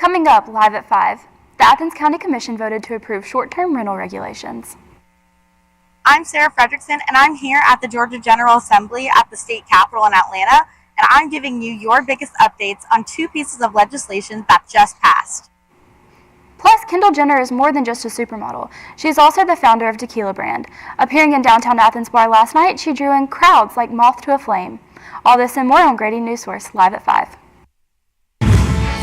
Coming up live at 5, the Athens County Commission voted to approve short-term rental regulations. I'm Sarah Fredrickson, and I'm here at the Georgia General Assembly at the state capitol in Atlanta, and I'm giving you your biggest updates on two pieces of legislation that just passed. Plus, Kendall Jenner is more than just a supermodel. She is also the founder of Tequila brand. Appearing in downtown Athens bar last night, she drew in crowds like moth to a flame. All this and more on Grady Newsource, live at 5.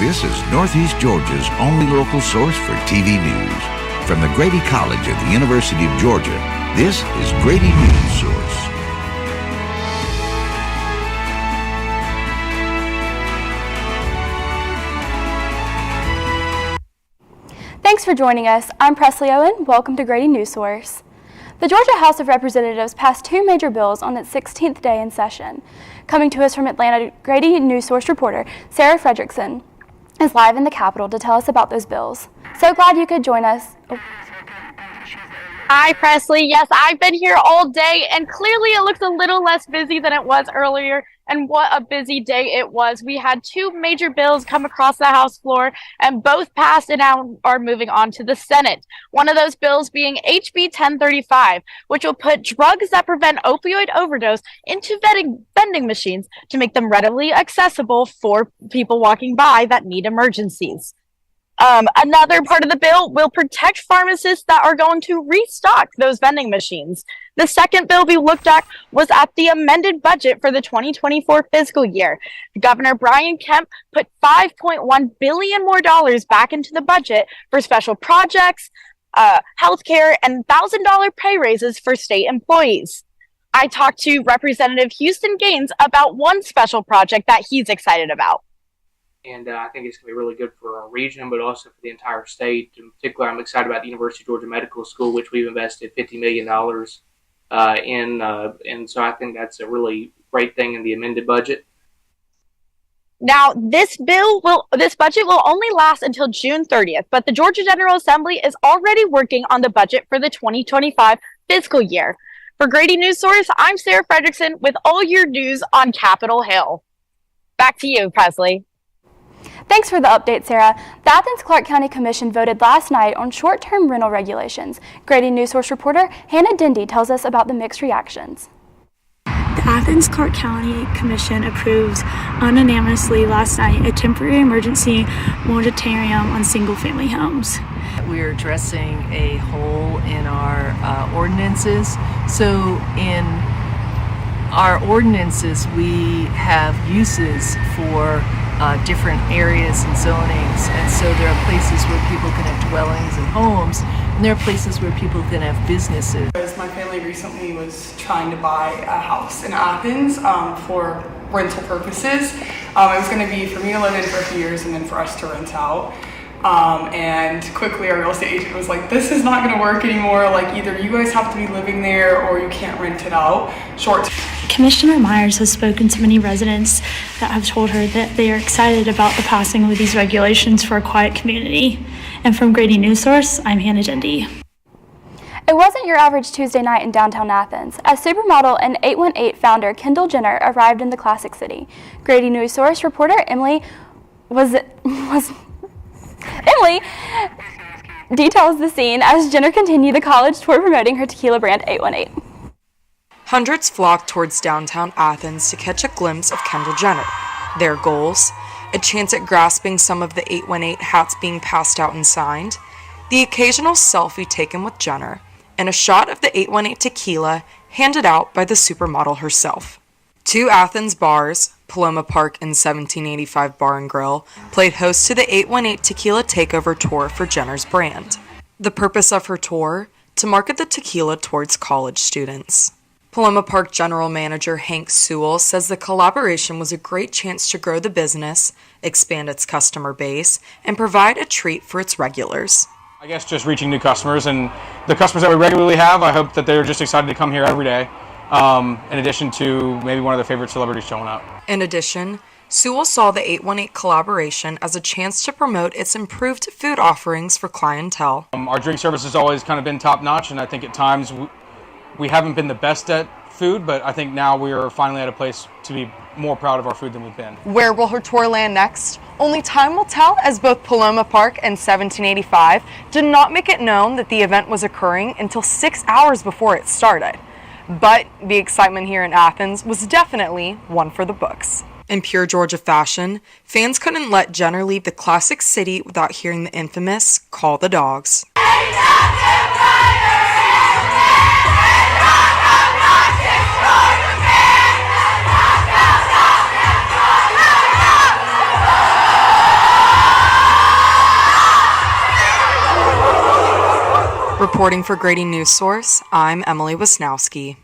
This is Northeast Georgia's only local source for TV news. From the Grady College of the University of Georgia, this is Grady Newsource. Thanks for joining us. I'm Presley Owen. Welcome to Grady Newsource. The Georgia House of Representatives passed two major bills on its 16th day in session. Coming to us from Atlanta, Grady Newsource reporter Sarah Fredrickson is live in the Capitol to tell us about those bills. So glad you could join us. Hi, Presley. Yes, I've been here all day, and clearly it looks a little less busy than it was earlier. And what a busy day it was. We had two major bills come across the House floor, and both passed and now are moving on to the Senate. One of those bills being HB 1035, which will put drugs that prevent opioid overdose into vending machines to make them readily accessible for people walking by that need emergencies. Another part of the bill will protect pharmacists that are going to restock those vending machines. The second bill we looked at was at the amended budget for the 2024 fiscal year. Governor Brian Kemp put $5.1 billion more back into the budget for special projects, healthcare, and $1,000 pay raises for state employees. I talked to Representative Houston Gaines about one special project that he's excited about. And I think it's going to be really good for our region, but also for the entire state. In particular, I'm excited about the University of Georgia Medical School, which we've invested $50 million in. And so I think that's a really great thing in the amended budget. Now, this budget will only last until June 30th, but the Georgia General Assembly is already working on the budget for the 2025 fiscal year. For Grady Newsource, I'm Sarah Fredrickson with all your news on Capitol Hill. Back to you, Presley. Thanks for the update, Sarah. The Athens-Clarke County Commission voted last night on short-term rental regulations. Grady Newsource reporter Hannah Dindy tells us about the mixed reactions. The Athens-Clarke County Commission approved unanimously last night a temporary emergency moratorium on single-family homes. We're addressing a hole in our ordinances. So in our ordinances, we have uses for different areas and zonings, and so there are places where people can have dwellings and homes, and there are places where people can have businesses. My family recently was trying to buy a house in Athens for rental purposes. It was going to be for me to live in for a few years and then for us to rent out. And quickly our real estate agent was like, this is not going to work anymore. Like, either you guys have to be living there or you can't rent it out. Commissioner Myers has spoken to many residents that have told her that they are excited about the passing of these regulations for a quiet community. And from Grady Newsource, I'm Hannah Dindy. It wasn't your average Tuesday night in downtown Athens, as supermodel and 818 founder Kendall Jenner arrived in the Classic City. Grady Newsource reporter Emily details the scene as Jenner continued the college tour promoting her tequila brand 818. Hundreds flocked towards downtown Athens to catch a glimpse of Kendall Jenner. Their goals: a chance at grasping some of the 818 hats being passed out and signed, the occasional selfie taken with Jenner, and a shot of the 818 tequila handed out by the supermodel herself. Two Athens bars, Paloma Park and 1785 Bar and Grill, played host to the 818 Tequila Takeover Tour for Jenner's brand. The purpose of her tour? To market the tequila towards college students. Paloma Park General Manager Hank Sewell says the collaboration was a great chance to grow the business, expand its customer base, and provide a treat for its regulars. I guess just reaching new customers, and the customers that we regularly have, I hope that they're just excited to come here every day, in addition to maybe one of their favorite celebrities showing up. In addition, Sewell saw the 818 collaboration as a chance to promote its improved food offerings for clientele. Our drink service has always kind of been top-notch, and I think at times we haven't been the best at food, but I think now we are finally at a place to be more proud of our food than we've been. Where will her tour land next? Only time will tell, as both Paloma Park and 1785 did not make it known that the event was occurring until 6 hours before it started. But the excitement here in Athens was definitely one for the books. In pure Georgia fashion, fans couldn't let Jenner leave the classic city without hearing the infamous Call the Dogs. Reporting for Grady Newsource, I'm Emily Wisnowski.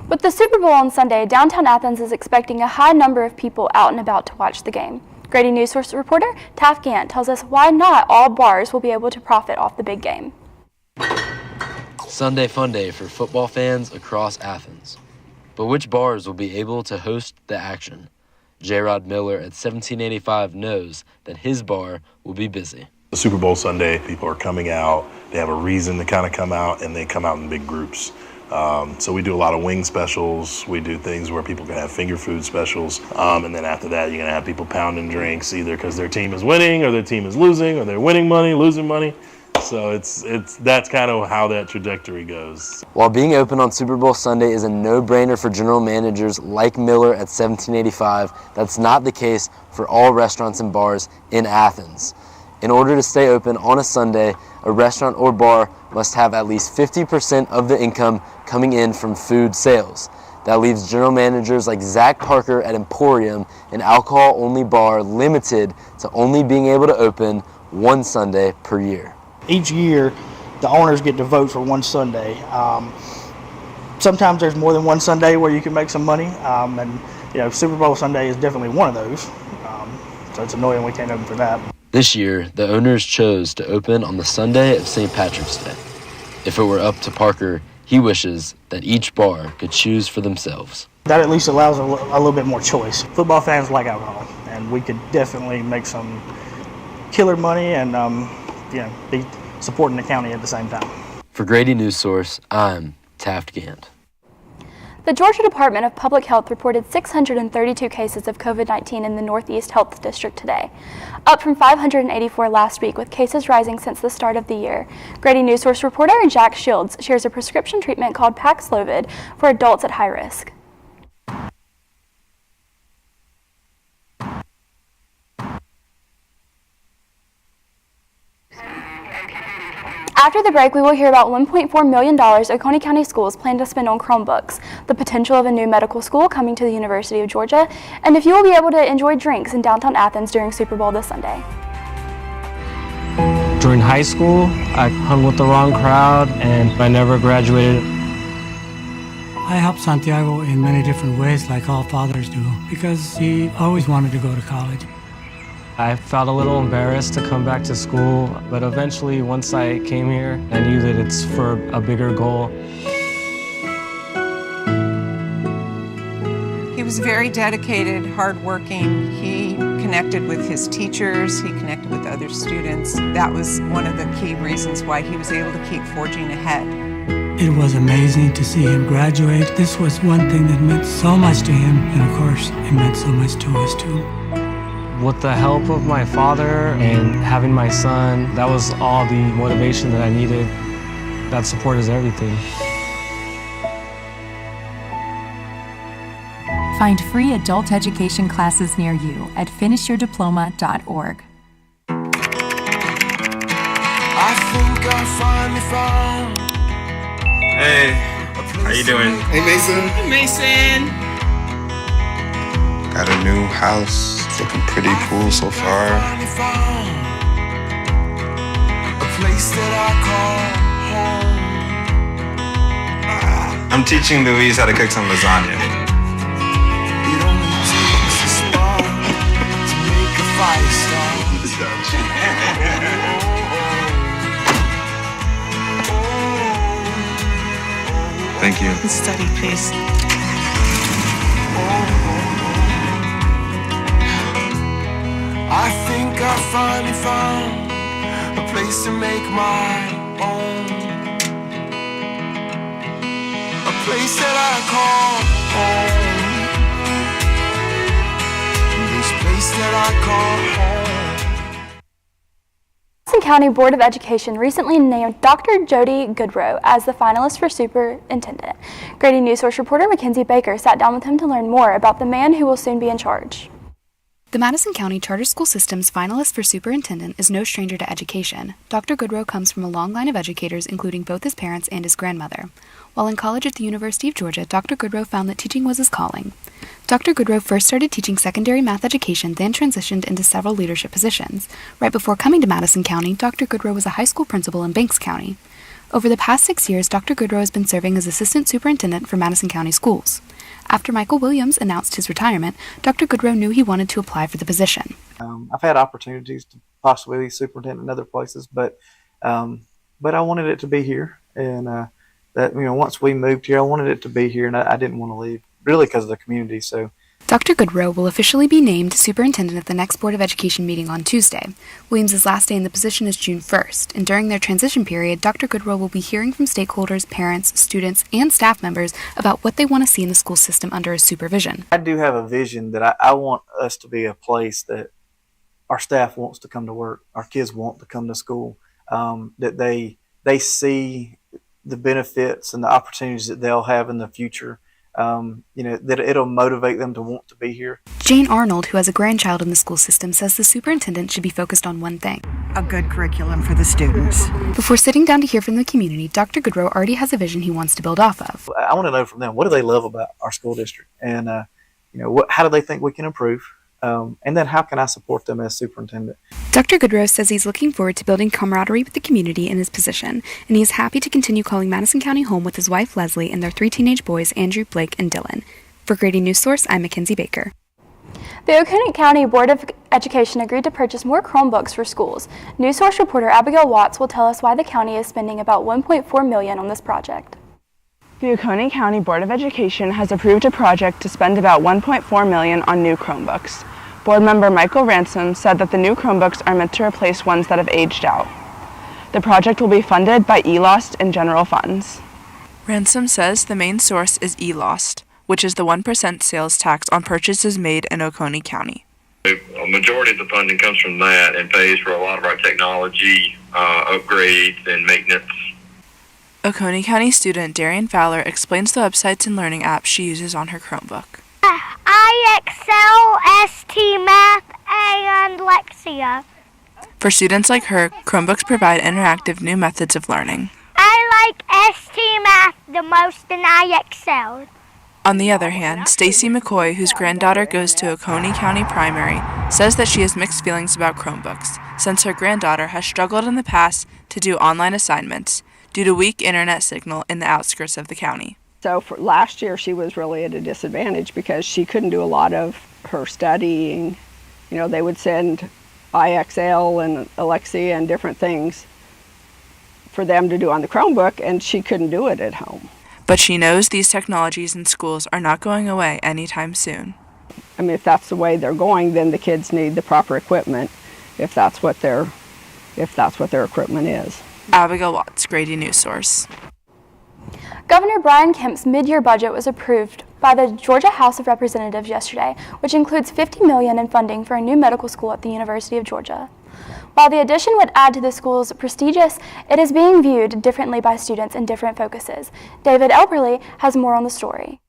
With the Super Bowl on Sunday, downtown Athens is expecting a high number of people out and about to watch the game. Grady Newsource reporter Taff Gant tells us why not all bars will be able to profit off the big game. Sunday fun day for football fans across Athens. But which bars will be able to host the action? J-Rod Miller at 1785 knows that his bar will be busy. The Super Bowl Sunday, people are coming out. They have a reason to kind of come out, and they come out in big groups. So we do a lot of wing specials. We do things where people can have finger food specials. And then after that, you're going to have people pounding drinks, either because their team is winning or their team is losing, or they're winning money, losing money. So that's kind of how that trajectory goes. While being open on Super Bowl Sunday is a no-brainer for general managers like Miller at 1785, that's not the case for all restaurants and bars in Athens. In order to stay open on a Sunday, a restaurant or bar must have at least 50% of the income coming in from food sales. That leaves general managers like Zach Parker at Emporium, an alcohol-only bar, limited to only being able to open one Sunday per year. Each year, the owners get to vote for one Sunday. Sometimes there's more than one Sunday where you can make some money, and Super Bowl Sunday is definitely one of those. So it's annoying we can't open for that. This year, the owners chose to open on the Sunday of St. Patrick's Day. If it were up to Parker, he wishes that each bar could choose for themselves. That at least allows a little bit more choice. Football fans like alcohol, and we could definitely make some killer money and be supporting the county at the same time. For Grady Newsource, I'm Taft Gant. The Georgia Department of Public Health reported 632 cases of COVID-19 in the Northeast Health District today, up from 584 last week, with cases rising since the start of the year. Grady Newsource reporter Jack Shields shares a prescription treatment called Paxlovid for adults at high risk. After the break, we will hear about $1.4 million Oconee County schools plan to spend on Chromebooks, the potential of a new medical school coming to the University of Georgia, and if you will be able to enjoy drinks in downtown Athens during Super Bowl this Sunday. During high school, I hung with the wrong crowd and I never graduated. I helped Santiago in many different ways, like all fathers do, because he always wanted to go to college. I felt a little embarrassed to come back to school, but eventually, once I came here, I knew that it's for a bigger goal. He was very dedicated, hardworking. He connected with his teachers, he connected with other students. That was one of the key reasons why he was able to keep forging ahead. It was amazing to see him graduate. This was one thing that meant so much to him, and of course, it meant so much to us too. With the help of my father and having my son, that was all the motivation that I needed. That support is everything. Find free adult education classes near you at finishyourdiploma.org. I think I finally found. Hey, how you doing? Hey, Mason. Hey, Mason. Got a new house. It's looking pretty cool so far. A place that I call home. I'm teaching Louise how to cook some lasagna. It only takes a spark to make a fire start. Thank you. Study, please. I think I finally found a place to make my own. A place that I call home. This place that I call home. Madison County Board of Education recently named Dr. Jody Goodrow as the finalist for superintendent. Grady Newsource reporter Mackenzie Baker sat down with him to learn more about the man who will soon be in charge. The Madison County Charter School System's finalist for superintendent is no stranger to education. Dr. Goodrow comes from a long line of educators, including both his parents and his grandmother. While in college at the University of Georgia, Dr. Goodrow found that teaching was his calling. Dr. Goodrow first started teaching secondary math education, then transitioned into several leadership positions. Right before coming to Madison County, Dr. Goodrow was a high school principal in Banks County. Over the past 6 years, Dr. Goodrow has been serving as assistant superintendent for Madison County Schools. After Michael Williams announced his retirement, Dr. Goodrow knew he wanted to apply for the position. I've had opportunities to possibly be superintendent in other places, but I wanted it to be here, and once we moved here, I wanted it to be here, and I didn't want to leave, really because of the community. So Dr. Goodrow will officially be named superintendent at the next Board of Education meeting on Tuesday. Williams' last day in the position is June 1st, and during their transition period, Dr. Goodrow will be hearing from stakeholders, parents, students, and staff members about what they want to see in the school system under his supervision. I do have a vision that I want us to be a place that our staff wants to come to work, our kids want to come to school, that they see the benefits and the opportunities that they'll have in the future. That it'll motivate them to want to be here. Jane Arnold, who has a grandchild in the school system, says the superintendent should be focused on one thing: a good curriculum for the students. Before sitting down to hear from the community, Dr. Goodrow already has a vision he wants to build off of. I want to know from them, what do they love about our school district? And, how do they think we can improve? And then how can I support them as superintendent? Dr. Goodrow says he's looking forward to building camaraderie with the community in his position, and he is happy to continue calling Madison County home with his wife Leslie and their 3 teenage boys, Andrew, Blake, and Dylan. For Grady Newsource, I'm Mackenzie Baker. The Oconee County Board of Education agreed to purchase more Chromebooks for schools. Newsource reporter Abigail Watts will tell us why the county is spending about $1.4 million on this project. The Oconee County Board of Education has approved a project to spend about $1.4 million on new Chromebooks. Board member Michael Ransom said that the new Chromebooks are meant to replace ones that have aged out. The project will be funded by eLost and general funds. Ransom says the main source is eLost, which is the 1% sales tax on purchases made in Oconee County. A majority of the funding comes from that and pays for a lot of our technology upgrades and maintenance. Oconee County student Darian Fowler explains the websites and learning apps she uses on her Chromebook. IXL, ST Math, and Lexia. For students like her, Chromebooks provide interactive new methods of learning. I like ST Math the most than IXL. On the other hand, Stacy McCoy, whose granddaughter goes to Oconee County Primary, says that she has mixed feelings about Chromebooks, since her granddaughter has struggled in the past to do online assignments due to weak internet signal in the outskirts of the county. So for last year, she was really at a disadvantage because she couldn't do a lot of her studying. They would send IXL and Alexia and different things for them to do on the Chromebook, and she couldn't do it at home. But she knows these technologies in schools are not going away anytime soon. I mean, if that's the way they're going, then the kids need the proper equipment if that's what their equipment is. Abigail Watts, Grady Newsource. Governor Brian Kemp's mid-year budget was approved by the Georgia House of Representatives yesterday, which includes $50 million in funding for a new medical school at the University of Georgia. While the addition would add to the school's prestigious, it is being viewed differently by students in different focuses. David Elperly has more on the story.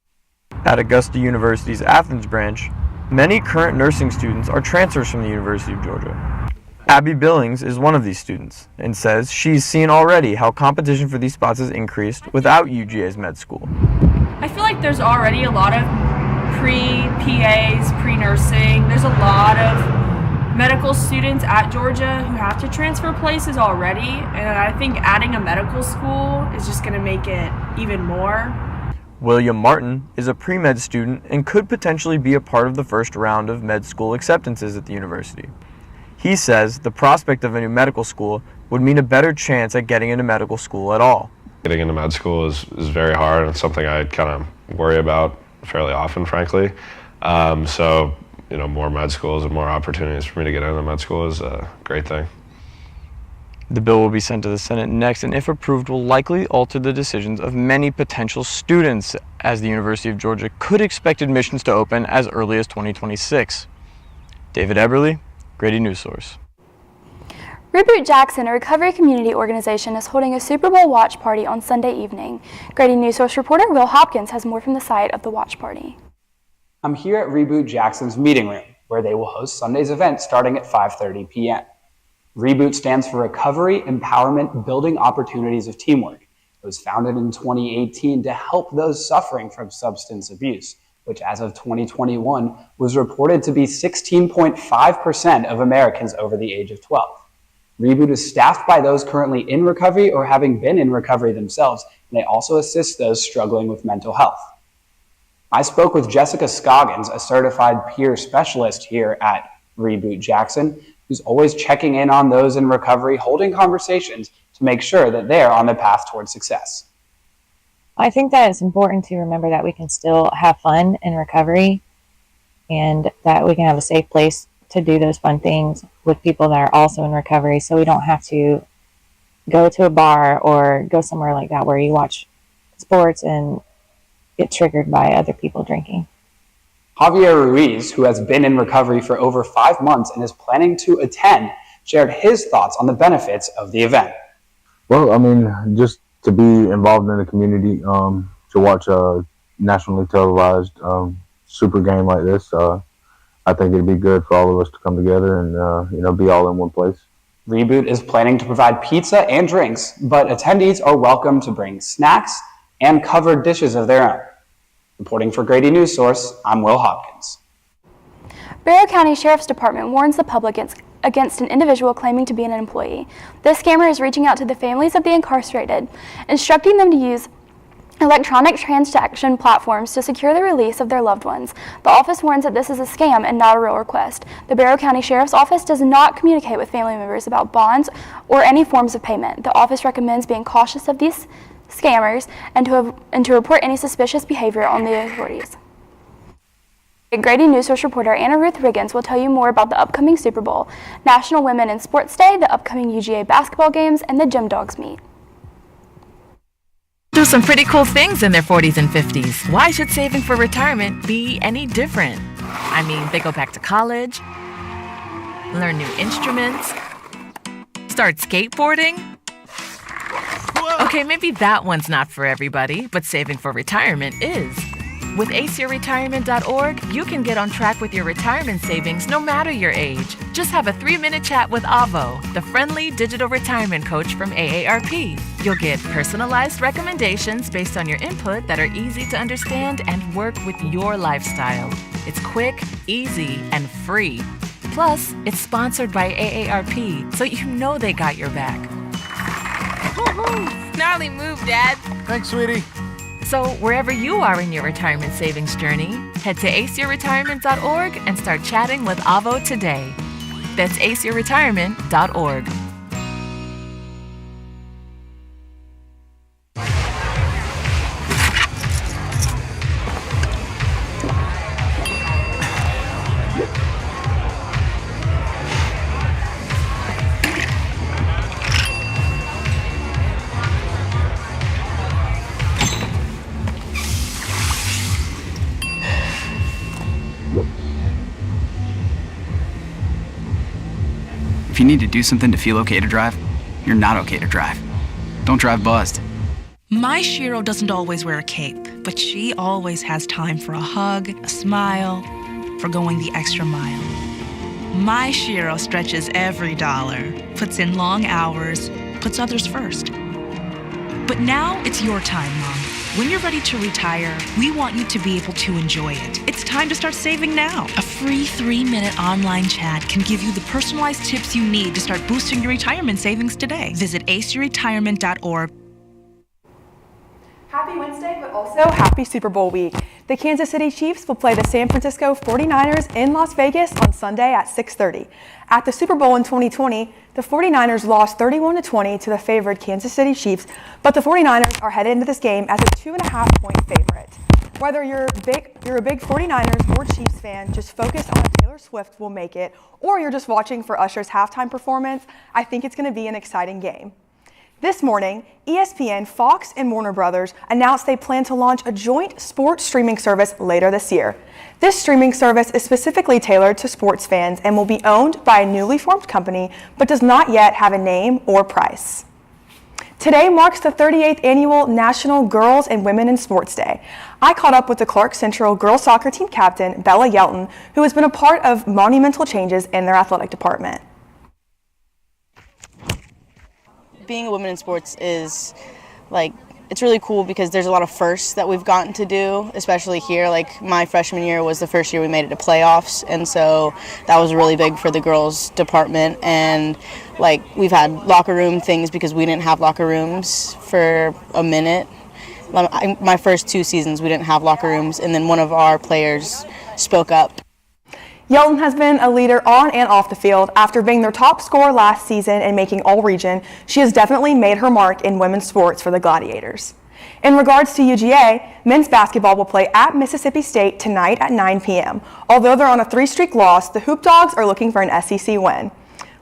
At Augusta University's Athens branch, many current nursing students are transfers from the University of Georgia. Abby Billings is one of these students and says she's seen already how competition for these spots has increased without UGA's med school. I feel like there's already a lot of pre-PAs, pre-nursing. There's a lot of medical students at Georgia who have to transfer places already, and I think adding a medical school is just going to make it even more. William Martin is a pre-med student and could potentially be a part of the first round of med school acceptances at the university. He says the prospect of a new medical school would mean a better chance at getting into medical school at all. Getting into med school is very hard, and it's something I kind of worry about fairly often, frankly. More med schools and more opportunities for me to get into med school is a great thing. The bill will be sent to the Senate next, and if approved, will likely alter the decisions of many potential students, as the University of Georgia could expect admissions to open as early as 2026. David Eberly, Grady Newsource. Reboot Jackson, a recovery community organization, is holding a Super Bowl watch party on Sunday evening. Grady Newsource reporter Will Hopkins has more from the site of the watch party. I'm here at Reboot Jackson's meeting room, where they will host Sunday's event starting at 5:30 p.m. Reboot stands for Recovery, Empowerment, Building Opportunities of Teamwork. It was founded in 2018 to help those suffering from substance abuse, which as of 2021 was reported to be 16.5% of Americans over the age of 12. Reboot is staffed by those currently in recovery or having been in recovery themselves, and they also assist those struggling with mental health. I spoke with Jessica Scoggins, a certified peer specialist here at Reboot Jackson, who's always checking in on those in recovery, holding conversations to make sure that they're on the path towards success. I think that it's important to remember that we can still have fun in recovery and that we can have a safe place to do those fun things with people that are also in recovery, so we don't have to go to a bar or go somewhere like that where you watch sports and get triggered by other people drinking. Javier Ruiz, who has been in recovery for over 5 months and is planning to attend, shared his thoughts on the benefits of the event. Well, I mean, just to be involved in the community, to watch a nationally televised super game like this, I think it'd be good for all of us to come together and be all in one place. Reboot is planning to provide pizza and drinks, but attendees are welcome to bring snacks and covered dishes of their own. Reporting for Grady Newsource, I'm Will Hopkins. Barrow County Sheriff's Department warns the public against an individual claiming to be an employee. This scammer is reaching out to the families of the incarcerated, instructing them to use electronic transaction platforms to secure the release of their loved ones. The office warns that this is a scam and not a real request. The Barrow County Sheriff's Office does not communicate with family members about bonds or any forms of payment. The office recommends being cautious of these scammers and to report any suspicious behavior on the authorities. Grady Newsource reporter Anna Ruth Riggins will tell you more about the upcoming Super Bowl, National Women in Sports Day, the upcoming UGA basketball games, and the Gym Dogs meet. Do some pretty cool things in their 40s and 50s. Why should saving for retirement be any different? I mean, they go back to college, learn new instruments, start skateboarding. Okay, maybe that one's not for everybody, but saving for retirement is. With aceyourretirement.org, you can get on track with your retirement savings no matter your age. Just have a 3-minute chat with Avo, the friendly digital retirement coach from AARP. You'll get personalized recommendations based on your input that are easy to understand and work with your lifestyle. It's quick, easy, and free. Plus, it's sponsored by AARP, so you know they got your back. Gnarly move, Dad. Thanks, sweetie. So wherever you are in your retirement savings journey, head to aceyourretirement.org and start chatting with Avo today. That's aceyourretirement.org. If you need to do something to feel okay to drive, you're not okay to drive. Don't drive buzzed. My Shiro doesn't always wear a cape, but she always has time for a hug, a smile, for going the extra mile. My Shiro stretches every dollar, puts in long hours, puts others first. But now it's your time, Mom. When you're ready to retire, we want you to be able to enjoy it. It's time to start saving now. A free 3-minute online chat can give you the personalized tips you need to start boosting your retirement savings today. Visit aceyourretirement.org. Happy Wednesday, but also happy Super Bowl week. The Kansas City Chiefs will play the San Francisco 49ers in Las Vegas on Sunday at 6:30. At the Super Bowl in 2020, the 49ers lost 31-20 to the favored Kansas City Chiefs, but the 49ers are headed into this game as a 2.5-point favorite. Whether you're a big 49ers or Chiefs fan, just focus on if Taylor Swift will make it, or you're just watching for Usher's halftime performance, I think it's going to be an exciting game. This morning, ESPN, Fox, and Warner Brothers announced they plan to launch a joint sports streaming service later this year. This streaming service is specifically tailored to sports fans and will be owned by a newly formed company, but does not yet have a name or price. Today marks the 38th annual National Girls and Women in Sports Day. I caught up with the Clark Central girls soccer team captain, Bella Yelton, who has been a part of monumental changes in their athletic department. Being a woman in sports is it's really cool because there's a lot of firsts that we've gotten to do, especially here. Like my freshman year was the first year we made it to playoffs, and so that was really big for the girls department. And we've had locker room things because we didn't have locker rooms for a minute. My first 2 seasons we didn't have locker rooms, and then one of our players spoke up. Yelton has been a leader on and off the field. After being their top scorer last season and making All-Region, she has definitely made her mark in women's sports for the Gladiators. In regards to UGA, men's basketball will play at Mississippi State tonight at 9 p.m. Although they're on a 3-streak loss, the Hoop Dogs are looking for an SEC win.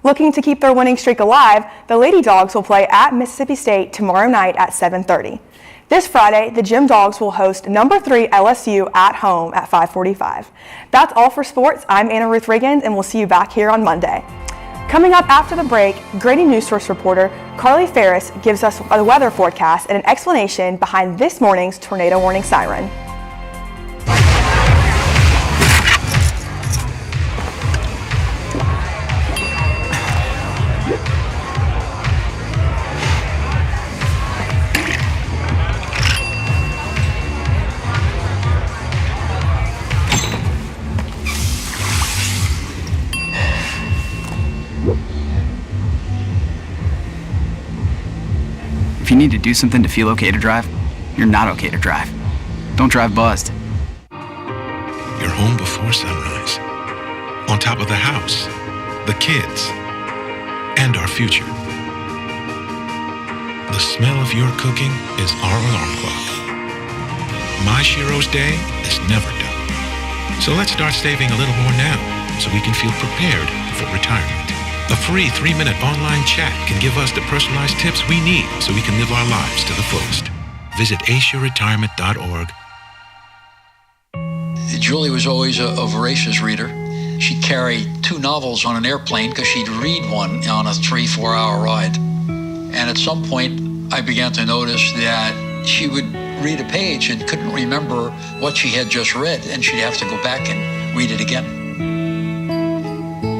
Looking to keep their winning streak alive, the Lady Dogs will play at Mississippi State tomorrow night at 7:30. This Friday, the Gym Dogs will host number 3 LSU at home at 5:45. That's all for sports. I'm Anna Ruth Riggins, and we'll see you back here on Monday. Coming up after the break, Grady Newsource reporter Carly Ferris gives us a weather forecast and an explanation behind this morning's tornado warning siren. If you need to do something to feel okay to drive, you're not okay to drive. Don't drive buzzed. You're home before sunrise. On top of the house, the kids, and our future. The smell of your cooking is our alarm clock. My Shiro's day is never done. So let's start saving a little more now so we can feel prepared for retirement. A free 3-minute online chat can give us the personalized tips we need so we can live our lives to the fullest. Visit aceyourretirement.org. Julie was always a voracious reader. She'd carry 2 novels on an airplane because she'd read one on a 3-4 hour ride. And at some point, I began to notice that she would read a page and couldn't remember what she had just read, and she'd have to go back and read it again.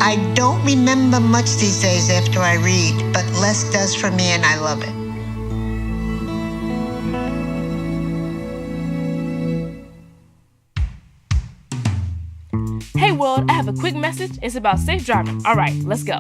I don't remember much these days after I read, but less does for me, and I love it. Hey world, I have a quick message. It's about safe driving. All right, let's go.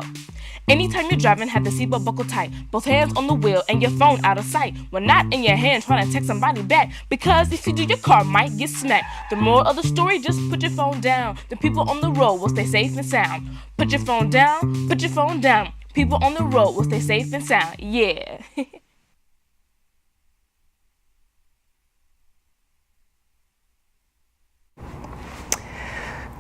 Anytime you're driving, have the seatbelt buckled tight. Both hands on the wheel and your phone out of sight. When not in your hand trying to text somebody back. Because if you do, your car might get smacked. The moral of the story, just put your phone down. The people on the road will stay safe and sound. Put your phone down, put your phone down. People on the road will stay safe and sound. Yeah.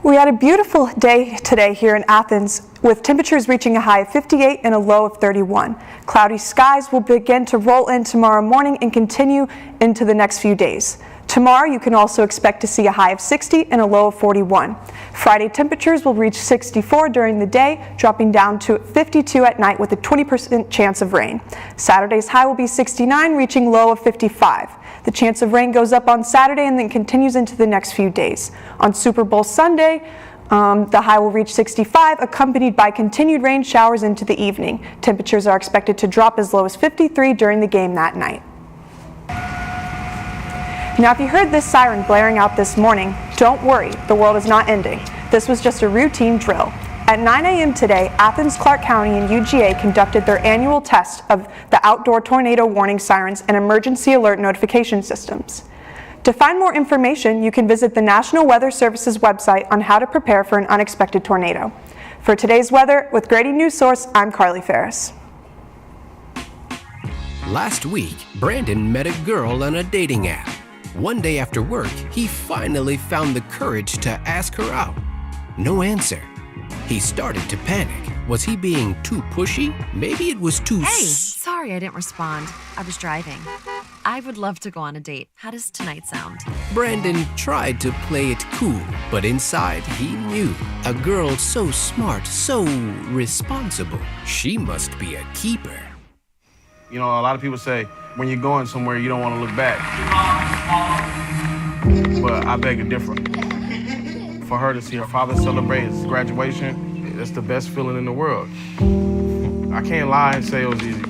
We had a beautiful day today here in Athens with temperatures reaching a high of 58 and a low of 31. Cloudy skies will begin to roll in tomorrow morning and continue into the next few days. Tomorrow you can also expect to see a high of 60 and a low of 41. Friday temperatures will reach 64 during the day, dropping down to 52 at night with a 20% chance of rain. Saturday's high will be 69, reaching low of 55. The chance of rain goes up on Saturday and then continues into the next few days. On Super Bowl Sunday, the high will reach 65, accompanied by continued rain showers into the evening. Temperatures are expected to drop as low as 53 during the game that night. Now, if you heard this siren blaring out this morning, don't worry, the world is not ending. This was just a routine drill. At 9 a.m. today, Athens, Clark County, and UGA conducted their annual test of the outdoor tornado warning sirens and emergency alert notification systems. To find more information, you can visit the National Weather Service's website on how to prepare for an unexpected tornado. For today's weather, with Grady Newsource, I'm Carly Ferris. Last week, Brandon met a girl on a dating app. One day after work, he finally found the courage to ask her out. No answer. He started to panic. Was he being too pushy? Maybe it was too... Hey, sorry I didn't respond. I was driving. I would love to go on a date. How does tonight sound? Brandon tried to play it cool, but inside he knew. A girl so smart, so responsible. She must be a keeper. You know, a lot of people say, when you're going somewhere, you don't want to look back. But I beg to differ. For her to see her father celebrate his graduation, that's the best feeling in the world. I can't lie and say it was easy.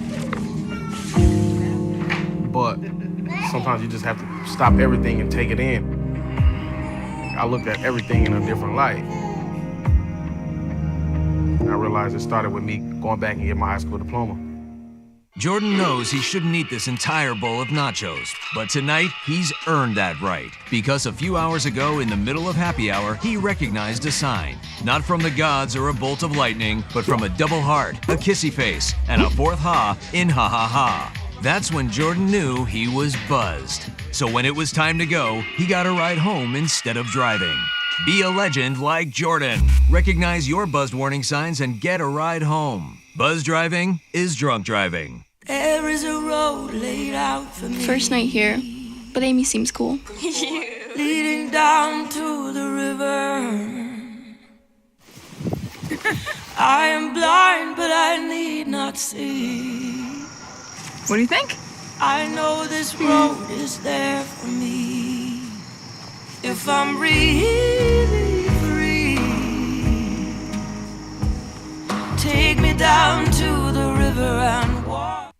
But sometimes you just have to stop everything and take it in. I looked at everything in a different light. And I realized it started with me going back and getting my high school diploma. Jordan knows he shouldn't eat this entire bowl of nachos, but tonight he's earned that right. Because a few hours ago, in the middle of happy hour, he recognized a sign. Not from the gods or a bolt of lightning, but from a double heart, a kissy face, and a fourth ha in ha ha ha. That's when Jordan knew he was buzzed. So when it was time to go, he got a ride home instead of driving. Be a legend like Jordan. Recognize your buzzed warning signs and get a ride home. Buzz driving is drunk driving. There is a road laid out for me. First night here, but Amy seems cool. Leading down to the river. I am blind, but I need not see. What do you think? I know this road is there for me. If I'm really free, take me down to the river and walk.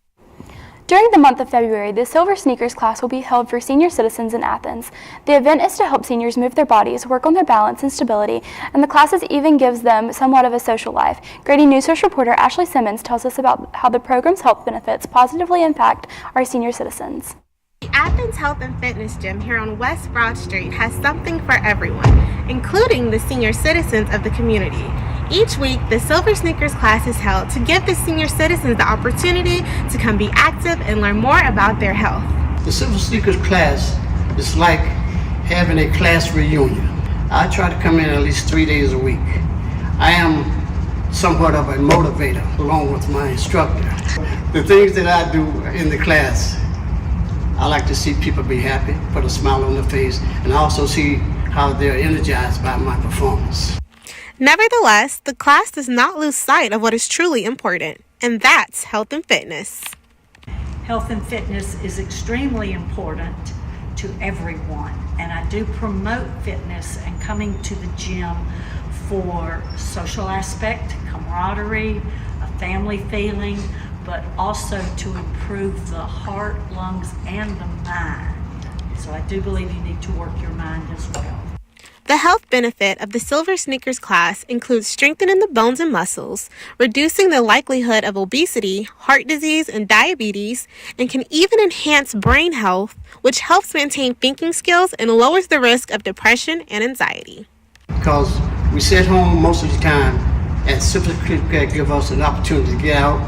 During the month of February, the Silver Sneakers class will be held for senior citizens in Athens. The event is to help seniors move their bodies, work on their balance and stability, and the classes even gives them somewhat of a social life. Grady Newsource reporter Ashley Simmons tells us about how the program's health benefits positively impact our senior citizens. The Athens Health and Fitness Gym here on West Broad Street has something for everyone, including the senior citizens of the community. Each week, the Silver Sneakers class is held to give the senior citizens the opportunity to come be active and learn more about their health. The Silver Sneakers class is like having a class reunion. I try to come in at least 3 days a week. I am somewhat of a motivator along with my instructor. The things that I do in the class, I like to see people be happy, put a smile on their face, and also see how they're energized by my performance. Nevertheless, the class does not lose sight of what is truly important, and that's health and fitness. Health and fitness is extremely important to everyone, and I do promote fitness and coming to the gym for social aspect, camaraderie, a family feeling, but also to improve the heart, lungs, and the mind. So I do believe you need to work your mind as well. The health benefit of the Silver Sneakers class includes strengthening the bones and muscles, reducing the likelihood of obesity, heart disease, and diabetes, and can even enhance brain health, which helps maintain thinking skills and lowers the risk of depression and anxiety. Because we sit home most of the time, and Silver Sneakers give us an opportunity to get out,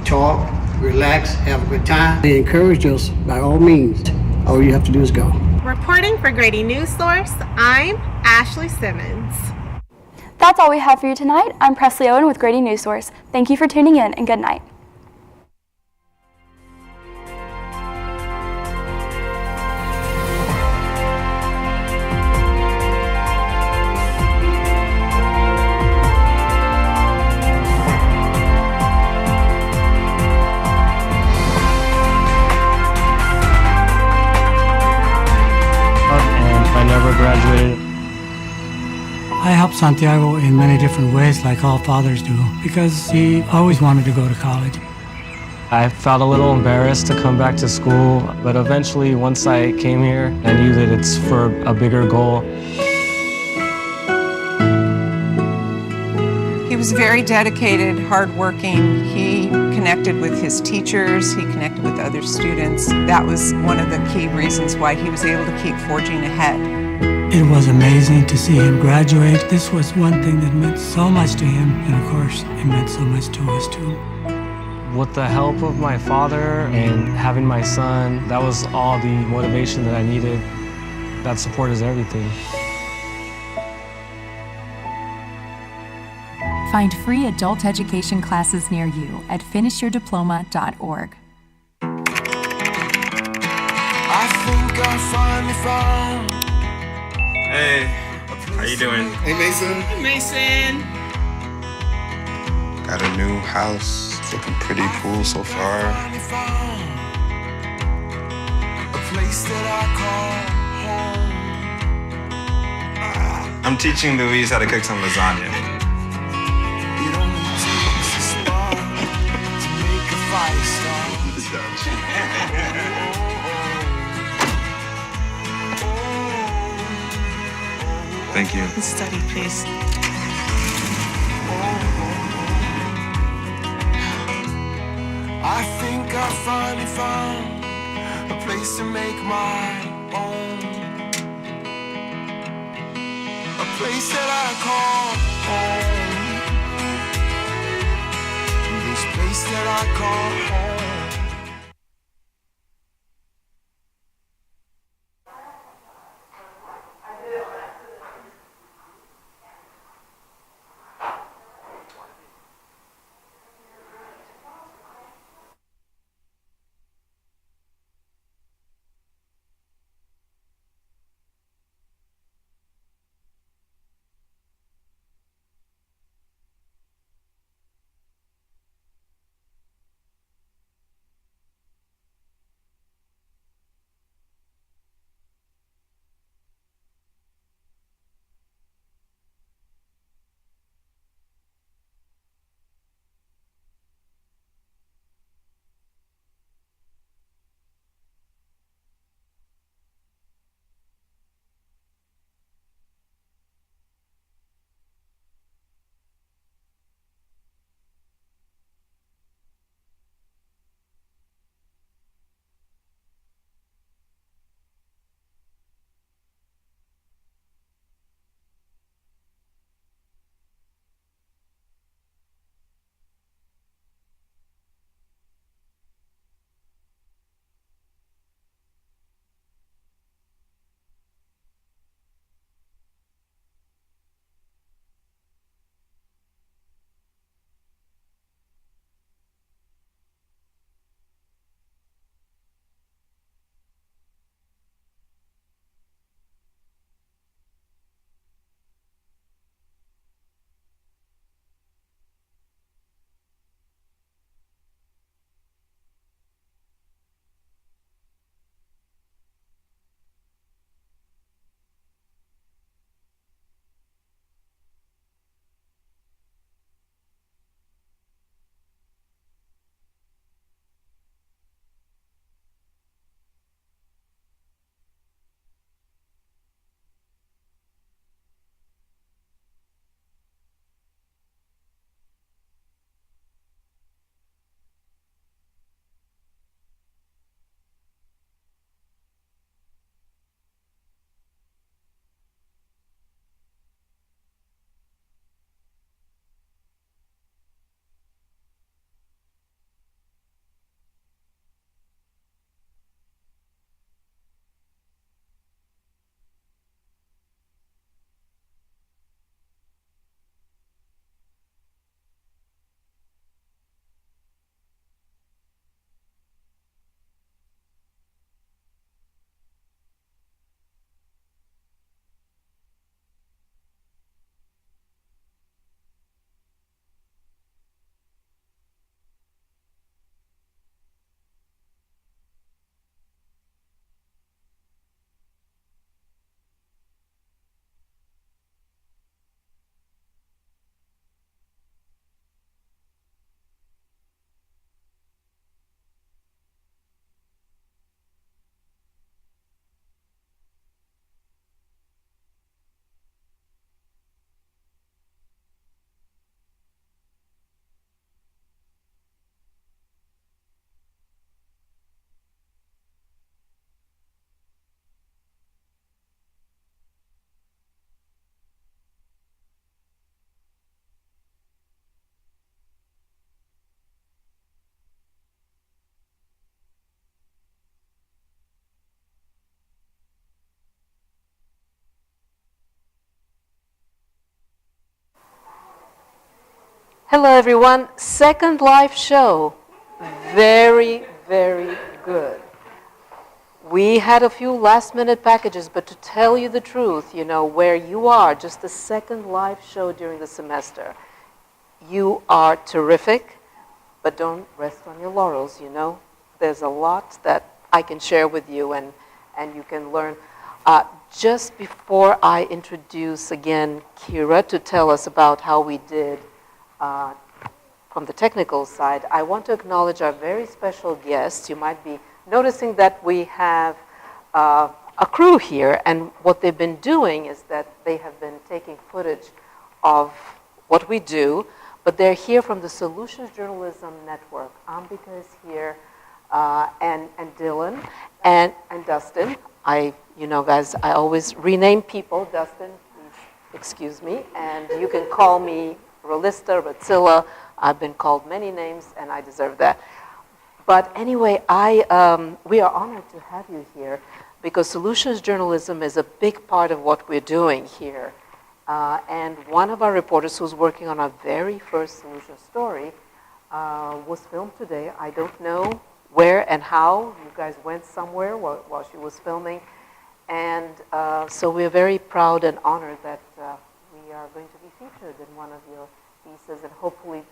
talk, relax, have a good time. They encourage us by all means. All you have to do is go. Reporting for Grady Newsource, I'm Ashley Simmons. That's all we have for you tonight. I'm Presley Owen with Grady Newsource. Thank you for tuning in, and good night. Graduated. I helped Santiago in many different ways, like all fathers do, because he always wanted to go to college. I felt a little embarrassed to come back to school, but eventually, once I came here, I knew that it's for a bigger goal. He was very dedicated, hardworking. He connected with his teachers. He connected with other students. That was one of the key reasons why he was able to keep forging ahead. It was amazing to see him graduate. This was one thing that meant so much to him, and of course, it meant so much to us too. With the help of my father and having my son, that was all the motivation that I needed. That support is everything. Find free adult education classes near you at finishyourdiploma.org. I think I finally found. Hey, how you doing? Hey, Mason. Hey, Mason. Got a new house. It's looking pretty cool so far. A place that I call home. I'm teaching Louise how to cook some lasagna. It only takes a spark to make a fire start. Thank you. Study, please. I think I finally found a place to make my own. A place that I call home. This place that I call home. Hello, everyone. Second live show. Very, very good. We had a few last-minute packages, but to tell you the truth, where you are, just the second live show during the semester, you are terrific, but don't rest on your laurels, There's a lot that I can share with you, and you can learn. Just before I introduce again Kira to tell us about how we did from the technical side, I want to acknowledge our very special guests. You might be noticing that we have a crew here, and what they've been doing is that they have been taking footage of what we do, but they're here from the Solutions Journalism Network. Ambika is here, and Dylan, and Dustin. Guys, I always rename people. Dustin, please excuse me, and you can call me Rolista, Ratzilla. I've been called many names, and I deserve that. But anyway, we are honored to have you here because solutions journalism is a big part of what we're doing here. And one of our reporters who's working on our very first solution story was filmed today. I don't know where and how. You guys went somewhere while she was filming. And so we're very proud and honored that we are going to be featured in one of your pieces and hopefully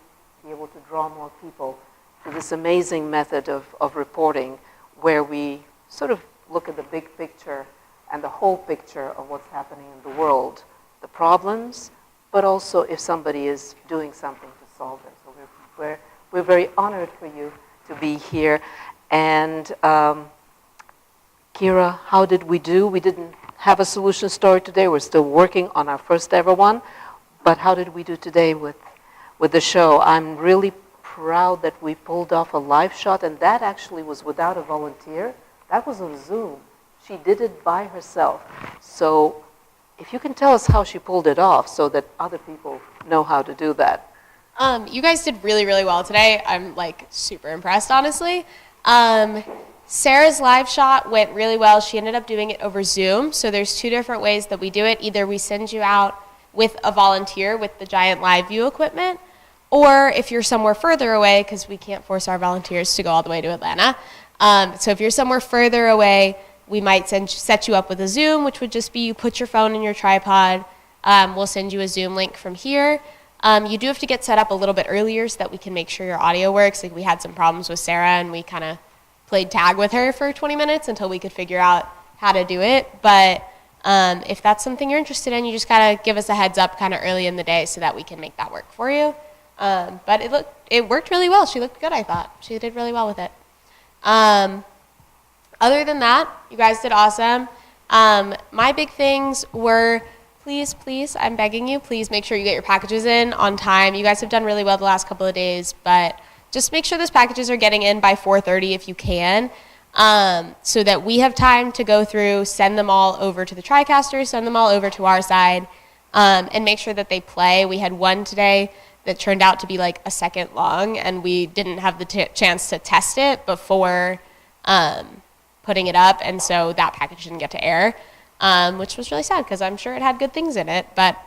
be able to draw more people to this amazing method of reporting where we sort of look at the big picture and the whole picture of what's happening in the world, the problems, but also if somebody is doing something to solve it. So we're very honored for you to be here. And Kira, how did we do? We didn't have a solution story today. We're still working on our first ever one. But how did we do today with the show? I'm really proud that we pulled off a live shot, and that actually was without a volunteer. That was on Zoom. She did it by herself. So if you can tell us how she pulled it off so that other people know how to do that. You guys did really, really well today. I'm super impressed, honestly. Sarah's live shot went really well. She ended up doing it over Zoom. So there's two different ways that we do it. Either we send you out with a volunteer with the giant live view equipment, or if you're somewhere further away, because we can't force our volunteers to go all the way to Atlanta. So if you're somewhere further away, we might set you up with a Zoom, which would just be you put your phone in your tripod. We'll send you a Zoom link from here. You do have to get set up a little bit earlier so that we can make sure your audio works. We had some problems with Sarah, and we kind of played tag with her for 20 minutes until we could figure out how to do it. But if that's something you're interested in, you just gotta give us a heads up kind of early in the day so that we can make that work for you. But it worked really well. She looked good, I thought. She did really well with it. Other than that, you guys did awesome. My big things were, please, I'm begging you, please make sure you get your packages in on time. You guys have done really well the last couple of days, but just make sure those packages are getting in by 4:30 if you can, so that we have time to go through, send them all over to the TriCaster, send them all over to our side, and make sure that they play. We had one today that turned out to be a second long, and we didn't have the chance to test it before putting it up, and so that package didn't get to air, which was really sad because I'm sure it had good things in it, but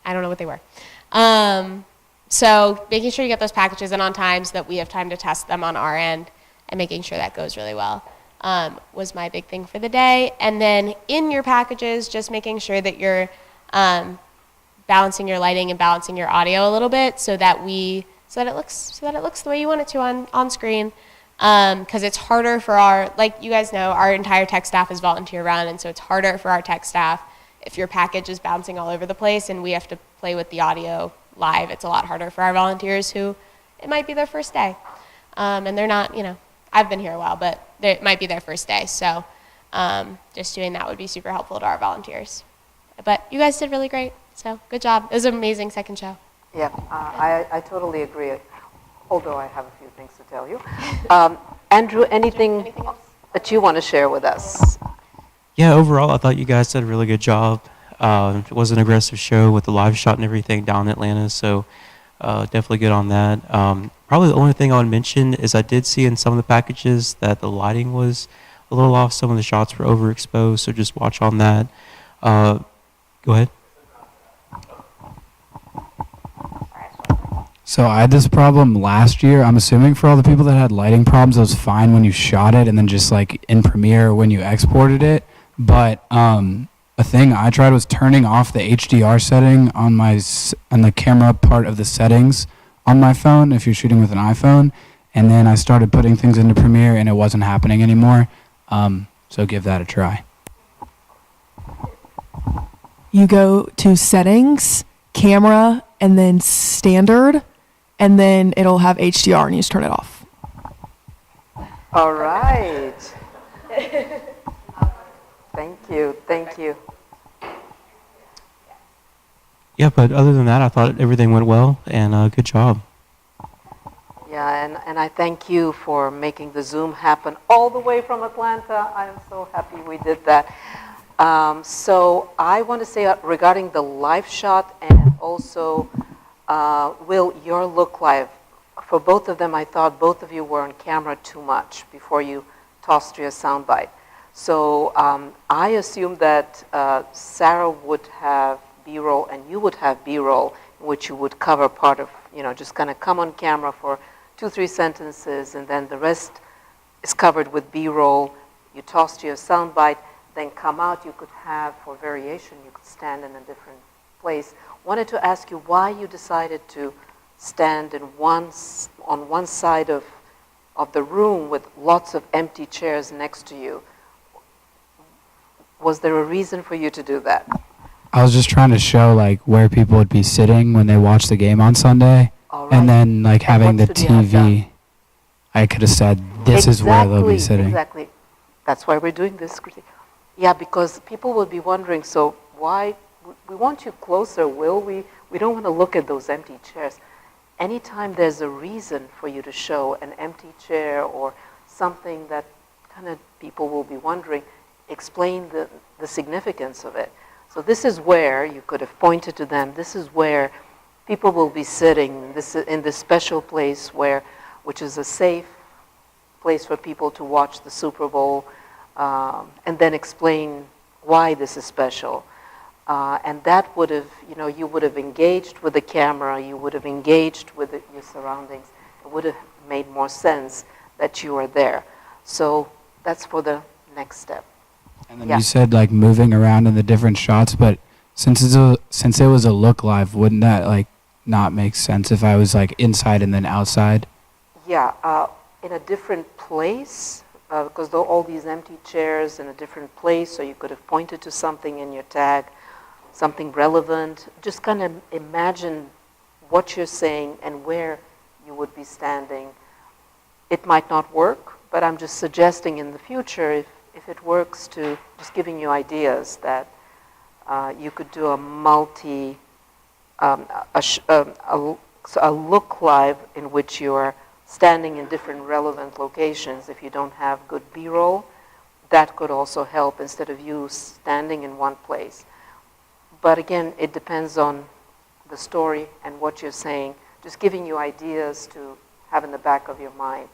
I don't know what they were. So making sure you get those packages in on time so that we have time to test them on our end and making sure that goes really well was my big thing for the day. And then in your packages, just making sure that you're balancing your lighting and balancing your audio a little bit so that it looks the way you want it to on screen. Because it's harder for you guys know, our entire tech staff is volunteer run, and so it's harder for our tech staff if your package is bouncing all over the place and we have to play with the audio live. It's a lot harder for our volunteers who it might be their first day, and they're not, I've been here a while, but it might be their first day, so just doing that would be super helpful to our volunteers. But you guys did really great, so good job. It was an amazing second show. Yeah, I totally agree, although I have a few things to tell you. Andrew, anything that you want to share with us? Yeah, overall, I thought you guys did a really good job. It was an aggressive show with the live shot and everything down in Atlanta, so definitely good on that. Probably the only thing I would mention is I did see in some of the packages that the lighting was a little off. Some of the shots were overexposed, so just watch on that. Go ahead. So I had this problem last year. I'm assuming for all the people that had lighting problems, it was fine when you shot it and then just like in Premiere when you exported it. But a thing I tried was turning off the HDR setting on on the camera part of the settings on my phone if you're shooting with an iPhone. And then I started putting things into Premiere and it wasn't happening anymore. So give that a try. You go to settings, camera, and then standard, and then it'll have HDR and you just turn it off. All right. Thank you. Thank you. Yeah, but other than that, I thought everything went well, and good job. Yeah, and I thank you for making the Zoom happen all the way from Atlanta. I am so happy we did that. So I want to say regarding the live shot and also, Will, your look live, for both of them, I thought both of you were on camera too much before you tossed your soundbite. So I assumed that Sarah would have B-roll and you would have B-roll, in which you would cover part of, just kind of come on camera for 2-3 sentences, and then the rest is covered with B-roll. You tossed your soundbite, then come out. You could have, for variation, you could stand in a different place. Wanted to ask you why you decided to stand on one side of the room with lots of empty chairs next to you. Was there a reason for you to do that? I was just trying to show like where people would be sitting when they watch the game on Sunday. All right. And then like having the what should you have done? TV, I could have said this is where they'll be sitting. Exactly. That's why we're doing this. Yeah, because people will be wondering, so why, we want you closer, Will. We don't want to look at those empty chairs. Anytime there's a reason for you to show an empty chair or something that kind of people will be wondering, explain the significance of it. So this is where you could have pointed to them. This is where people will be sitting in this special place which is a safe place for people to watch the Super Bowl, and then explain why this is special. And that would have, you would have engaged with the camera, you would have engaged with your surroundings. It would have made more sense that you are there. So that's for the next step. And then you said like moving around in the different shots, but since it was a look live, wouldn't that like not make sense if I was like inside and then outside? Yeah, in a different place, because all these empty chairs in a different place, so you could have pointed to something in your tag, something relevant. Just kind of imagine what you're saying and where you would be standing. It might not work, but I'm just suggesting in the future, if it works, to just giving you ideas that you could do a look live in which you're standing in different relevant locations. If you don't have good B-roll, that could also help instead of you standing in one place. But again, it depends on the story and what you're saying, just giving you ideas to have in the back of your mind,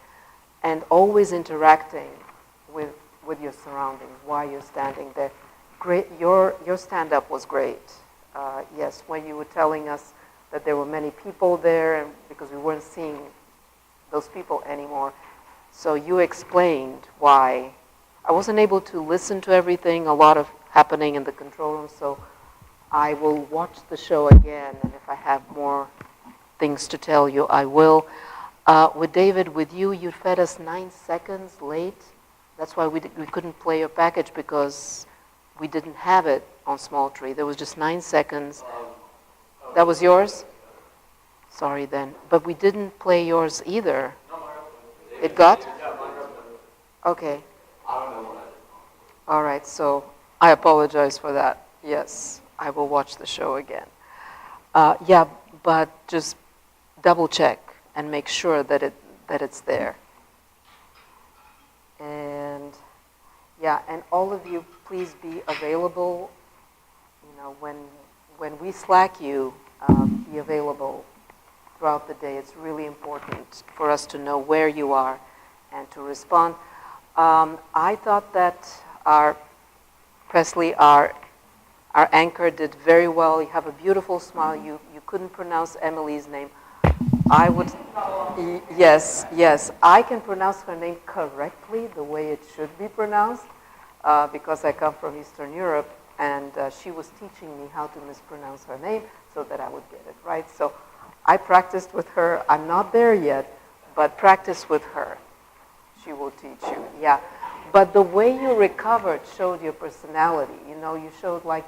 and always interacting with your surroundings while you're standing there. Great, your stand-up was great. Yes, when you were telling us that there were many people there, and because we weren't seeing those people anymore, so you explained why. I wasn't able to listen to everything, a lot of happening in the control room, so I will watch the show again, and if I have more things to tell you, I will. With David, with you, you fed us 9 seconds late. That's why we couldn't play your package, because we didn't have it on Small Tree. There was just 9 seconds. That was yours? Sorry then. But we didn't play yours either. It got? Okay. All right, so I apologize for that. Yes, I will watch the show again. Yeah, but just double check and make sure that it's there. And yeah, and all of you, please be available. When we Slack you, be available throughout the day. It's really important for us to know where you are and to respond. I thought that Presley, our anchor, did very well. You have a beautiful smile. You couldn't pronounce Emily's name. I would, yes, yes. I can pronounce her name correctly, the way it should be pronounced, because I come from Eastern Europe, and she was teaching me how to mispronounce her name so that I would get it right. So I practiced with her. I'm not there yet, but practice with her. She will teach you, yeah. But the way you recovered showed your personality. You know, you showed like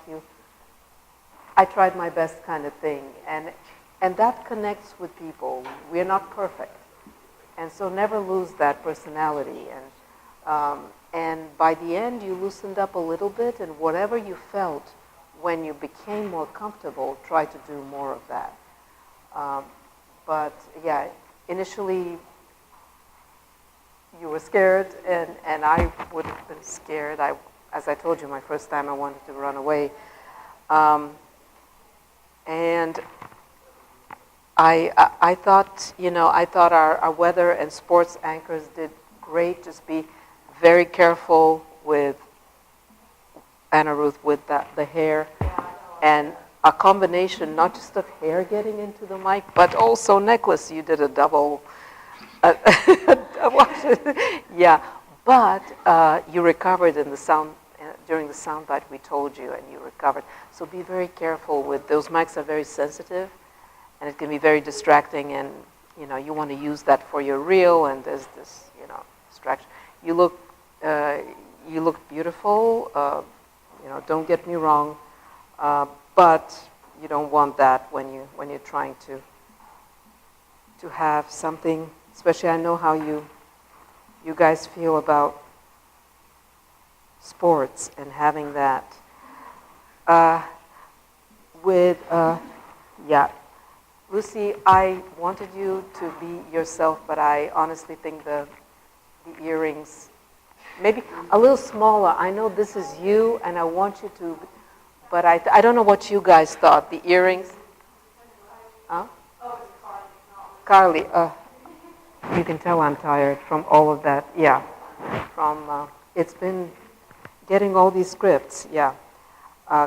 I tried my best kind of thing. And that connects with people. We're not perfect. And so never lose that personality. And by the end, you loosened up a little bit, and whatever you felt when you became more comfortable, try to do more of that. But yeah, initially, you were scared, and I would have been scared. As I told you, my first time I wanted to run away. And I thought, I thought our weather and sports anchors did great. Just be very careful with Anna Ruth with the hair, and a combination not just of hair getting into the mic, but also necklace. You did a double. Yeah, but you recovered in the sound during the sound bite we told you, and you recovered. So be very careful with those mics. Are very sensitive, and it can be very distracting. And you want to use that for your reel, and there's this distraction. You look beautiful. Don't get me wrong, but you don't want that when you're trying to have something. Especially, I know how you guys feel about sports and having that. Lucy, I wanted you to be yourself, but I honestly think the earrings, maybe a little smaller. I know this is you, and I want you to, but I don't know what you guys thought. The earrings? Huh? Carly. You can tell I'm tired from all of that. Yeah, it's been getting all these scripts. Yeah,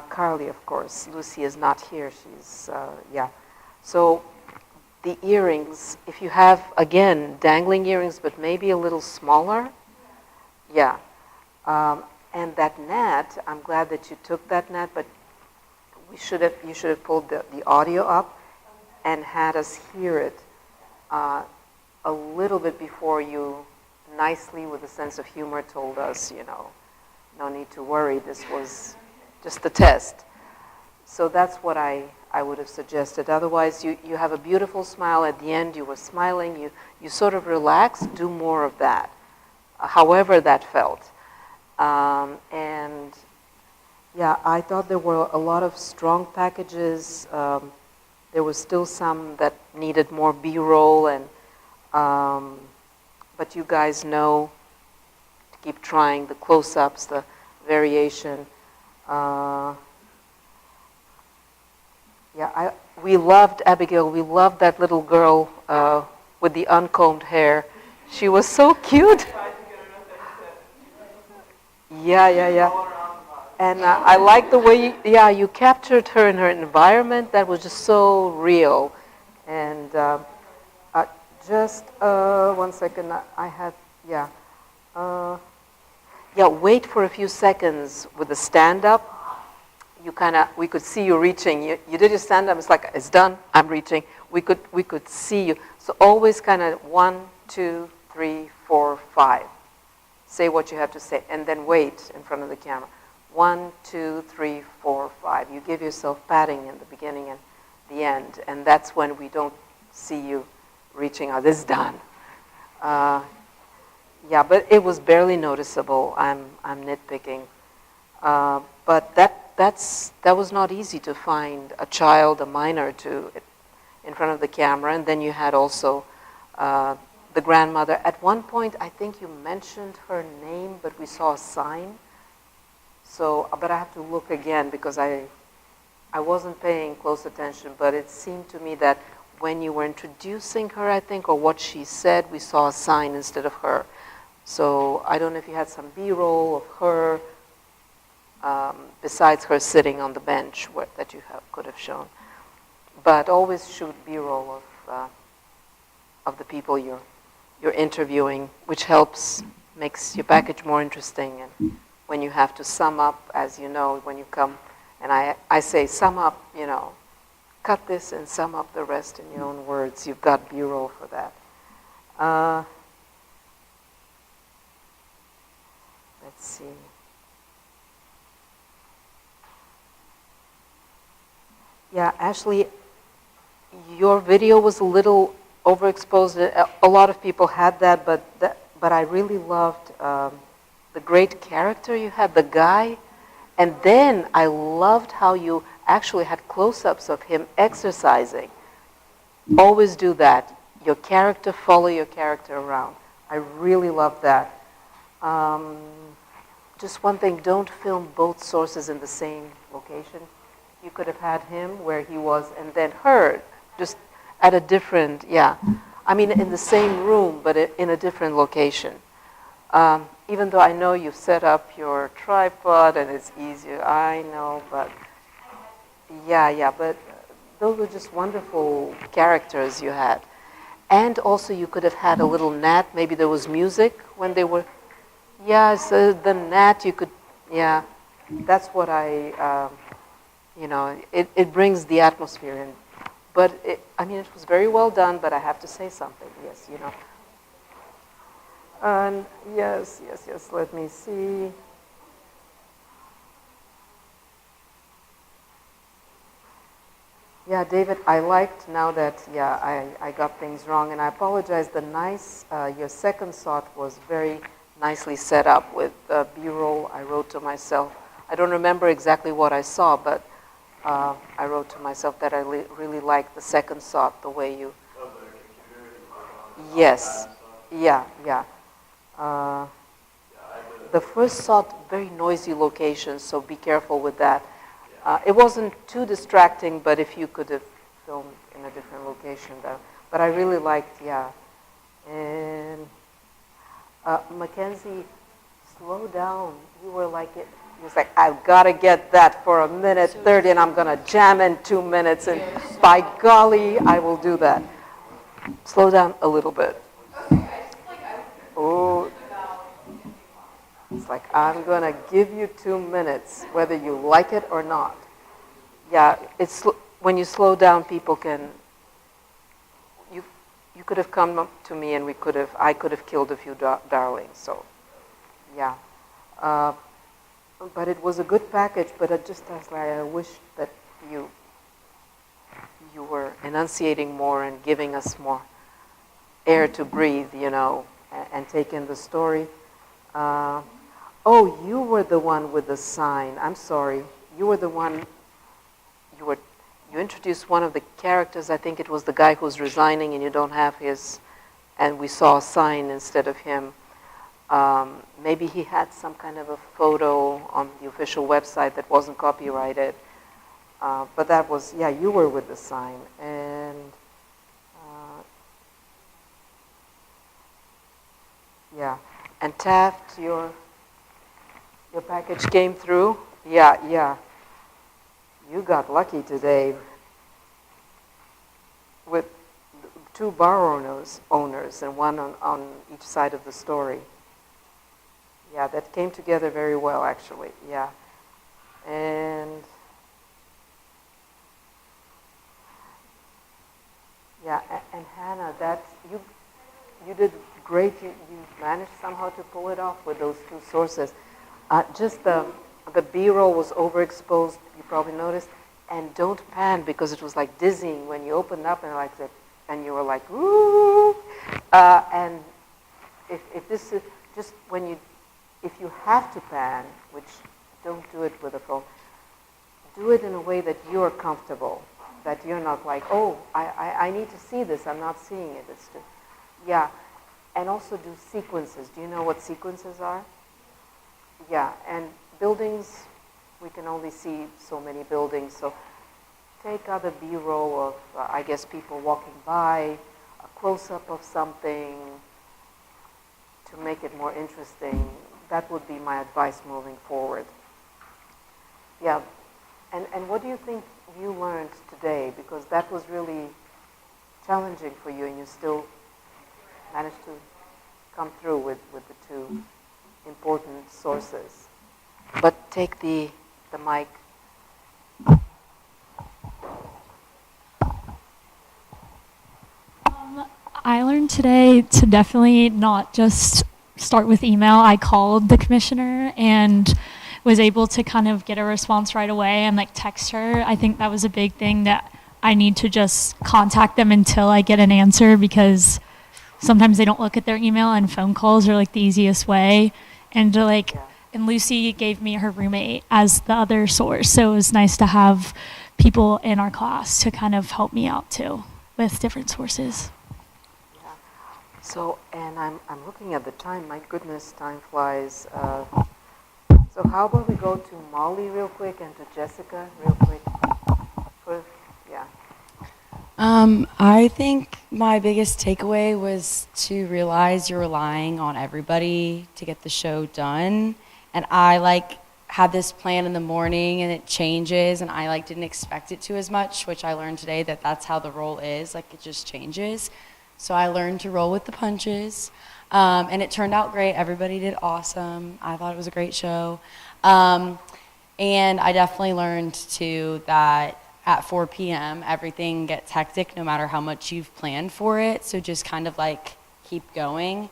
Carly, of course. Lucy is not here. She's yeah. So the earrings, if you have again dangling earrings, but maybe a little smaller. Yeah, and that net. I'm glad that you took that net, but you should have pulled the audio up and had us hear it. A little bit before you nicely, with a sense of humor, told us, no need to worry, this was just a test. So that's what I would have suggested. Otherwise, you have a beautiful smile. At the end, you were smiling. You sort of relaxed. Do more of that, however that felt. And yeah, I thought there were a lot of strong packages. There was still some that needed more B-roll and but you guys know to keep trying the close-ups, the variation. We loved Abigail. We loved that little girl with the uncombed hair. She was so cute. Yeah. And I like the way you captured her in her environment. That was just so real. And just 1 second. I had wait for a few seconds with the stand-up. We could see you reaching. You did your stand-up. It's like it's done. I'm reaching. We could see you. So always kind of 1, 2, 3, 4, 5. Say what you have to say, and then wait in front of the camera. 1, 2, 3, 4, 5. You give yourself padding in the beginning and the end, and that's when we don't see you reaching out. This is done. But it was barely noticeable. I'm nitpicking, but that was not easy to find a child, a minor, in front of the camera, and then you had also the grandmother. At one point, I think you mentioned her name, but we saw a sign. So, but I have to look again because I wasn't paying close attention, but it seemed to me that when you were introducing her, I think, or what she said, we saw a sign instead of her. So I don't know if you had some B-roll of her, besides her sitting on the bench that you could have shown. But always shoot B-roll of the people you're interviewing, which makes your package more interesting. And when you have to sum up, as you know, when you come, and I say sum up, cut this and sum up the rest in your own words. You've got B-roll for that. Let's see. Yeah, Ashley, your video was a little overexposed. A lot of people had that, but I really loved the great character you had, the guy. And then I loved how you actually had close-ups of him exercising. Always do that. Your character, follow your character around. I really loved that. Just one thing, don't film both sources in the same location. You could have had him where he was and then her, just at a different, in the same room, but in a different location. Even though I know you've set up your tripod and it's easier, I know, but but those were just wonderful characters you had. And also you could have had a little gnat, maybe there was music when they were, so the gnat you could, that's what it brings the atmosphere in. But it was very well done, but I have to say something, yes. And yes, let me see. Yeah, David, I liked now that, I got things wrong, and I apologize. Your second shot was very nicely set up with B-roll. I wrote to myself, I don't remember exactly what I saw, but I wrote to myself that I really liked the second shot, the way you... Yes, the first shot, very noisy location, so be careful with that. It wasn't too distracting, but if you could have filmed in a different location, but I really liked, And Mackenzie, slow down. You were like it. He was like, I've got to get that for 1:30, and I'm going to jam in 2 minutes, and by golly, I will do that. Slow down a little bit. Oh, it's like, I'm going to give you 2 minutes, whether you like it or not. Yeah, when you slow down, people can, you could have come up to me and I could have killed a few darlings, so, but it was a good package, but I wish that you were enunciating more and giving us more air to breathe, and take in the story. Oh, you were the one with the sign. I'm sorry. You were the one, you introduced one of the characters. I think it was the guy who's resigning and you don't have his, and we saw a sign instead of him. Maybe he had some kind of a photo on the official website that wasn't copyrighted. But that was, you were with the sign. And and Taft, your package came through. You got lucky today with 2 bar owners and one on each side of the story. Yeah, that came together very well, actually. Yeah. And and Hannah, you did great. You managed somehow to pull it off with those 2 sources. Just the B-roll was overexposed, you probably noticed, and don't pan because it was like dizzying when you opened up and you were like, ooh. And if this is just if you have to pan, which don't do it with a phone, do it in a way that you're comfortable, that you're not like, oh, I need to see this, I'm not seeing it. It's just, and also do sequences. Do you know what sequences are? And buildings, we can only see so many buildings, so take other B-roll of, I guess, people walking by, a close-up of something to make it more interesting. That would be my advice moving forward. And what do you think you learned today? Because that was really challenging for you, and you still managed to come through with the two important sources. But take the mic. I learned today to definitely not just start with email. I called the commissioner and was able to kind of get a response right away and like text her. I think that was a big thing, that I need to just contact them until I get an answer, because sometimes they don't look at their email, and phone calls are like the easiest way. And to and Lucy gave me her roommate as the other source, so it was nice to have people in our class to kind of help me out too with different sources. So, and I'm looking at the time. My goodness, time flies. So how about we go to Molly real quick and to Jessica real quick? I think my biggest takeaway was to realize you're relying on everybody to get the show done. And I had this plan in the morning and it changes, and I didn't expect it to as much, which I learned today that that's how the role is. It just changes. So I learned to roll with the punches, and it turned out great. Everybody did awesome. I thought it was a great show. And I definitely learned, too, that at 4 p.m., everything gets hectic no matter how much you've planned for it. So just kind of keep going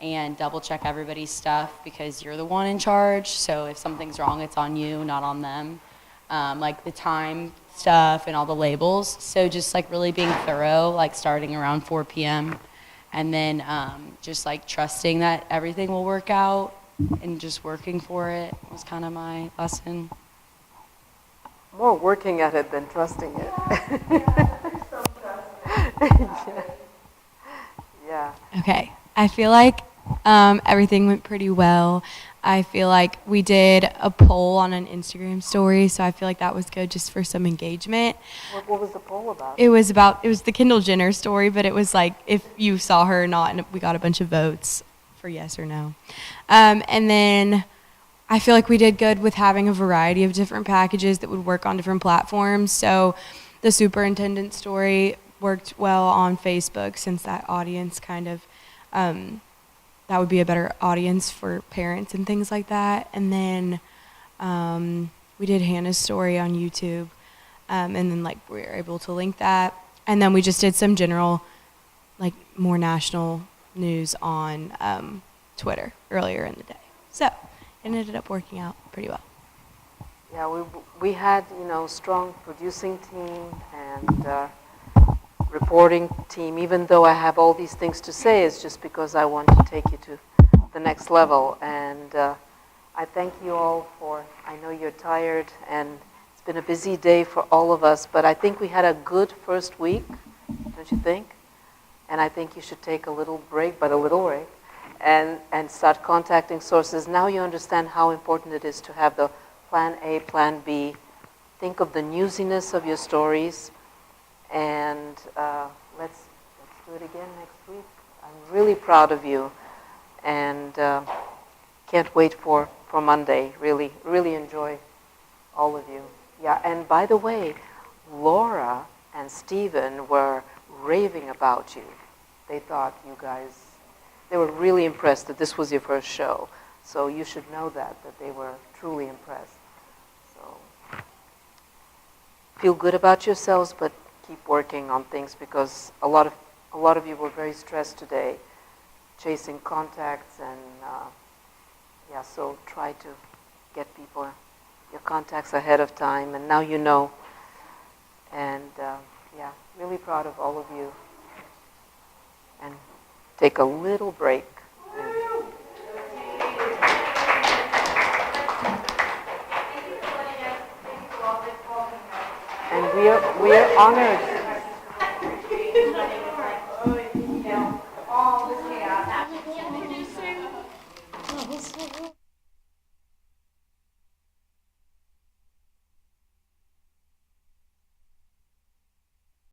and double check everybody's stuff, because you're the one in charge. So if something's wrong, it's on you, not on them. The time stuff and all the labels. So just really being thorough, starting around 4 p.m. and then just trusting that everything will work out and just working for it was kind of my lesson. More working at it than trusting it. Yeah. Okay. I feel like everything went pretty well. I feel like we did a poll on an Instagram story, so I feel like that was good just for some engagement. What was the poll about? It was the Kendall Jenner story, but it was if you saw her or not, and we got a bunch of votes for yes or no. And then I feel like we did good with having a variety of different packages that would work on different platforms. So the superintendent story worked well on Facebook, since that audience kind of that would be a better audience for parents and things like that. And then we did Hannah's story on YouTube, and then we were able to link that. And then we just did some general, more national news on Twitter earlier in the day. So it ended up working out pretty well. Yeah, we had strong producing team and reporting team. Even though I have all these things to say, it's just because I want to take you to the next level. And I thank you all I know you're tired, and it's been a busy day for all of us, but I think we had a good first week, don't you think? And I think you should take a little break, and start contacting sources. Now you understand how important it is to have the plan A, plan B. Think of the newsiness of your stories. And let's do it again next week. I'm really proud of you, and can't wait for Monday. Really, really enjoy all of you. Yeah, and by the way, Laura and Stephen were raving about you. They thought they were really impressed that this was your first show. So you should know that they were truly impressed. So feel good about yourselves, but keep working on things, because a lot of you were very stressed today, chasing contacts, and so try to get people your contacts ahead of time, and now you know. And really proud of all of you. And take a little break. And we are honored.